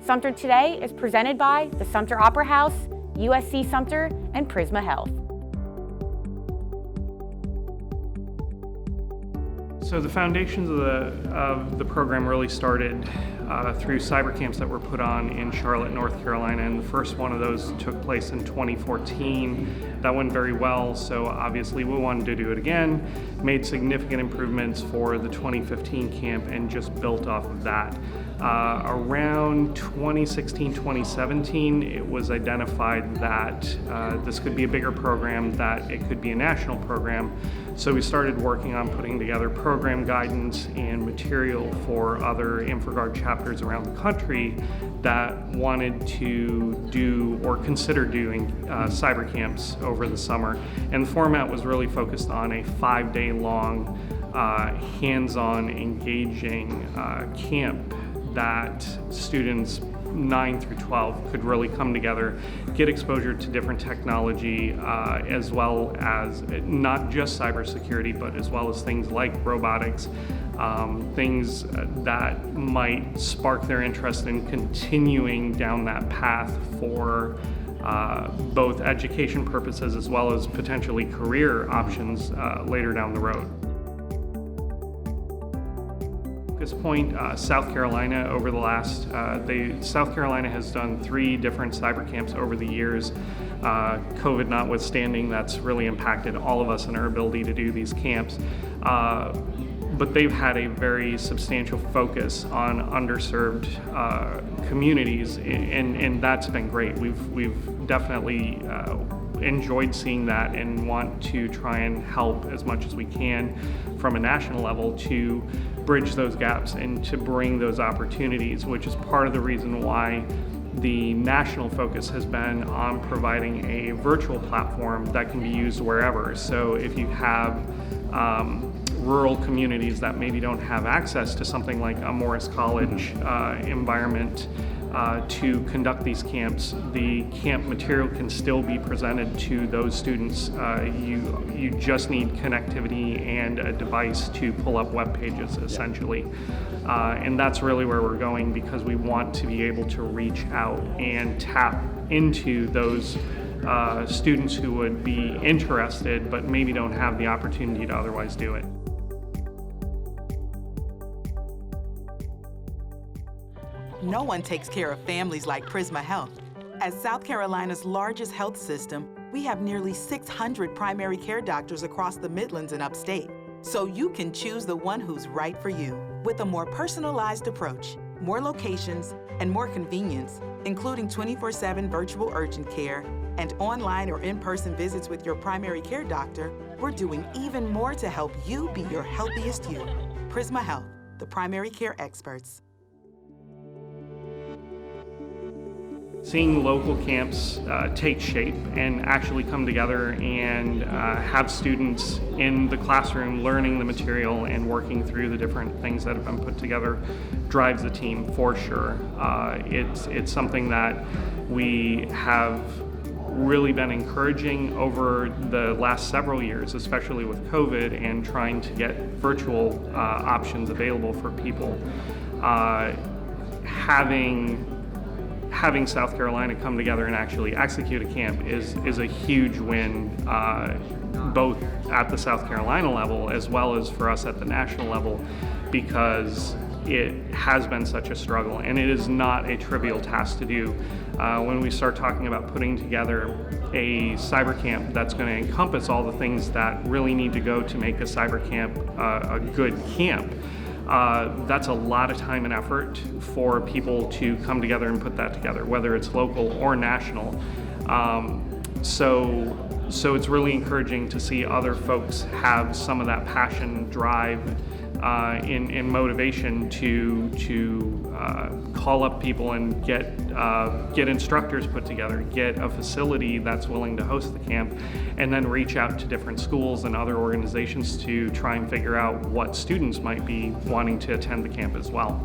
Sumter Today is presented by the Sumter Opera House, USC Sumter, and Prisma Health. So the foundations of the program really started through cyber camps that were put on in Charlotte, North Carolina, and the first one of those took place in 2014. That went very well, so obviously we wanted to do it again, made significant improvements for the 2015 camp, and just built off of that. Around 2016, 2017, it was identified that this could be a bigger program, that it could be a national program. So we started working on putting together program guidance and material for other InfraGard chapters around the country that wanted to do or consider doing cyber camps over the summer. And the format was really focused on a 5-day long, hands-on, engaging camp that students 9 through 12 could really come together, get exposure to different technology, as well as not just cybersecurity, but as well as things like robotics, things that might spark their interest in continuing down that path for both education purposes as well as potentially career options later down the road. At this point, South Carolina over the last, South Carolina has done 3 different cyber camps over the years. COVID notwithstanding, that's really impacted all of us in our ability to do these camps. But they've had a very substantial focus on underserved communities, and that's been great. We've definitely enjoyed seeing that and want to try and help as much as we can from a national level to bridge those gaps and to bring those opportunities, which is part of the reason why the national focus has been on providing a virtual platform that can be used wherever. So if you have rural communities that maybe don't have access to something like a Morris College environment to conduct these camps, the camp material can still be presented to those students. You just need connectivity and a device to pull up web pages, essentially. And that's really where we're going, because we want to be able to reach out and tap into those students who would be interested but maybe don't have the opportunity to otherwise do it. No one takes care of families like Prisma Health. As South Carolina's largest health system, we have nearly 600 primary care doctors across the Midlands and upstate. So you can choose the one who's right for you. With a more personalized approach, more locations, and more convenience, including 24/7 virtual urgent care and online or in-person visits with your primary care doctor, we're doing even more to help you be your healthiest you. Prisma Health, the primary care experts. Seeing local camps take shape and actually come together and have students in the classroom learning the material and working through the different things that have been put together drives the team for sure. It's something that we have really been encouraging over the last several years, especially with COVID and trying to get virtual options available for people. Having South Carolina come together and actually execute a camp is a huge win, both at the South Carolina level as well as for us at the national level, because it has been such a struggle and it is not a trivial task to do. When we start talking about putting together a cyber camp that's going to encompass all the things that really need to go to make a cyber camp a good camp, that's a lot of time and effort for people to come together and put that together, whether it's local or national. So it's really encouraging to see other folks have some of that passion, drive, and motivation to call up people and get instructors put together, get a facility that's willing to host the camp, and then reach out to different schools and other organizations to try and figure out what students might be wanting to attend the camp as well.